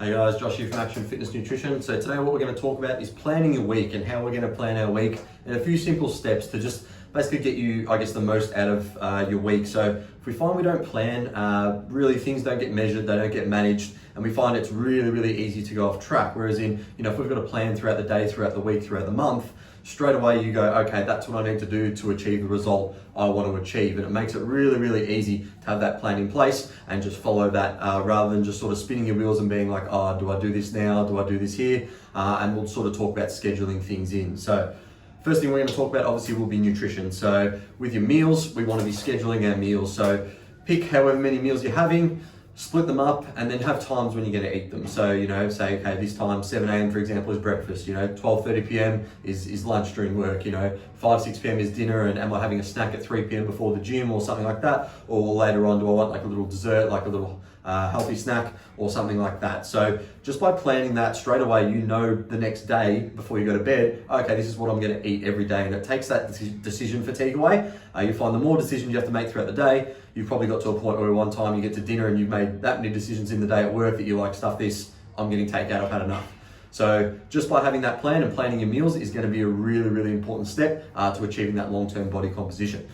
Hey guys, Josh here from Action Fitness Nutrition. So today what we're going to talk about is planning your week and how we're going to plan our week and a few simple steps to just basically get you, the most out of your week. So if we find we don't plan, really things don't get measured, they don't get managed, and we find it's really easy to go off track. Whereas if we've got a plan throughout the day, throughout the week, throughout the month, straight away you go, okay, that's what I need to do to achieve the result I want to achieve. And it makes it really easy to have that plan in place and just follow that rather than just sort of spinning your wheels and being like, oh, do I do this now? Do I do this here? And we'll sort of talk about scheduling things in. So first thing we're going to talk about obviously will be nutrition. So with your meals, we want to be scheduling our meals. So pick however many meals you're having, split them up, and then have times when you're going to eat them. So, say, okay, this time, 7 a.m. for example, is breakfast, 12:30 p.m. is lunch during work, 5, 6 p.m. is dinner, and am I having a snack at 3 p.m. before the gym or something like that? Or later on, do I want like a little dessert, like a little healthy snack or something like that? So just by planning that straight away, the next day before you go to bed, okay, this is what I'm going to eat every day. And it takes that decision fatigue away. You find the more decisions you have to make throughout the day, you've probably got to a point where one time you get to dinner and you've made that many decisions in the day at work that you're like, stuff this, I'm getting takeout, I've had enough. So just by having that plan and planning your meals is going to be a really important step to achieving that long-term body composition.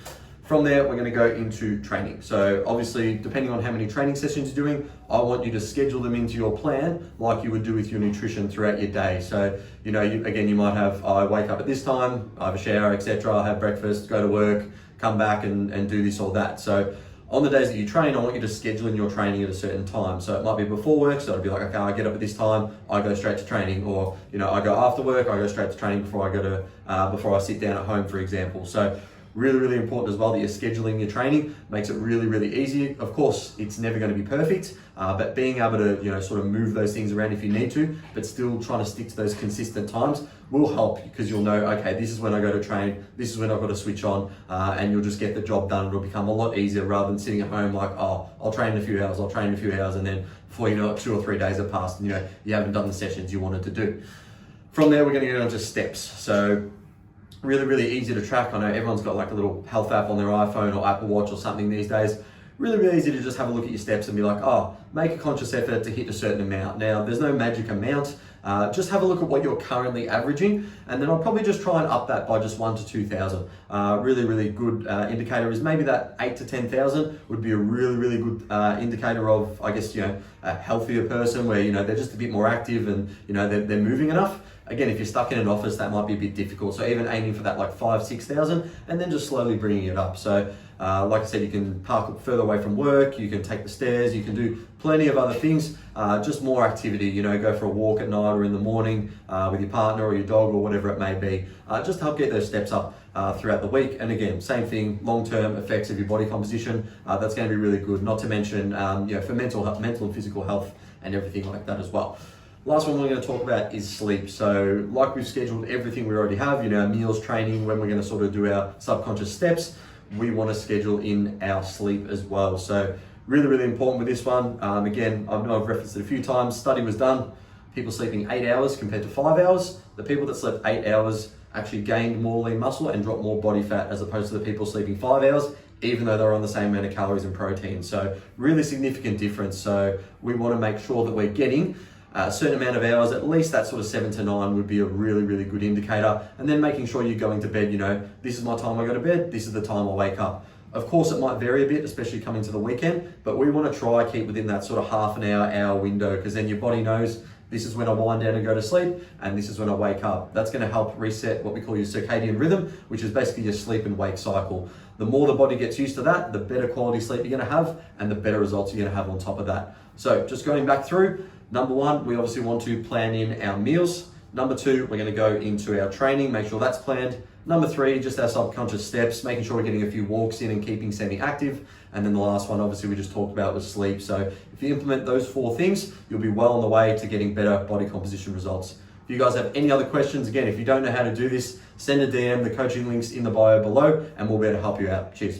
From there, we're going to go into training. So obviously, depending on how many training sessions you're doing, I want you to schedule them into your plan like you would do with your nutrition throughout your day. So, you might have, I wake up at this time, I have a shower, etc. I have breakfast, go to work, come back and do this or that. So on the days that you train, I want you to schedule in your training at a certain time. So it might be before work, so it'll be like, okay, I get up at this time, I go straight to training, or I go after work, I go straight to training before I sit down at home, for example. So really important as well that you're scheduling your training. Makes it really easy. Of course, it's never going to be perfect, but being able to sort of move those things around if you need to, but still trying to stick to those consistent times will help, because you'll know, okay, this is when I go to train, this is when I've got to switch on, and you'll just get the job done. It'll become a lot easier rather than sitting at home like, oh, I'll train in a few hours, and then before you know it, 2 or 3 days have passed and you haven't done the sessions you wanted to do. From there, we're going to get on to steps. So really easy to track. I know everyone's got like a little health app on their iPhone or Apple Watch or something these days. Really easy to just have a look at your steps and be like, oh, make a conscious effort to hit a certain amount. Now, there's no magic amount. Just have a look at what you're currently averaging, and then I'll probably just try and up that by just 1,000 to 2,000. Really good indicator is maybe that 8,000 to 10,000 would be a really good indicator of, a healthier person where, they're just a bit more active and, they're moving enough. Again, if you're stuck in an office, that might be a bit difficult. So even aiming for that like 5,000, 6,000 and then just slowly bringing it up. So like I said, you can park further away from work, you can take the stairs, you can do plenty of other things, just more activity, go for a walk at night or in the morning with your partner or your dog or whatever it may be. Just help get those steps up throughout the week. And again, same thing, long-term effects of your body composition, that's going to be really good. Not to mention, for mental and physical health and everything like that as well. Last one we're going to talk about is sleep. So like we've scheduled everything we already have, meals, training, when we're going to sort of do our subconscious steps, we want to schedule in our sleep as well. So really important with this one. Again, I know I've referenced it a few times. Study was done, people sleeping 8 hours compared to 5 hours. The people that slept 8 hours actually gained more lean muscle and dropped more body fat as opposed to the people sleeping 5 hours, even though they're on the same amount of calories and protein. So really significant difference. So we want to make sure that we're getting a certain amount of hours, at least that sort of 7 to 9 would be a really good indicator. And then making sure you're going to bed, this is my time I go to bed, this is the time I wake up. Of course, it might vary a bit, especially coming to the weekend, but we want to try keep within that sort of half an hour window, because then your body knows this is when I wind down and go to sleep, and this is when I wake up. That's going to help reset what we call your circadian rhythm, which is basically your sleep and wake cycle. The more the body gets used to that, the better quality sleep you're going to have, and the better results you're going to have on top of that. So just going back through, number 1, we obviously want to plan in our meals. Number 2, we're going to go into our training, make sure that's planned. Number 3, just our subconscious steps, making sure we're getting a few walks in and keeping semi-active. And then the last one, obviously, we just talked about was sleep. So if you implement those 4 things, you'll be well on the way to getting better body composition results. If you guys have any other questions, again, if you don't know how to do this, send a DM, the coaching link's in the bio below, and we'll be able to help you out. Cheers.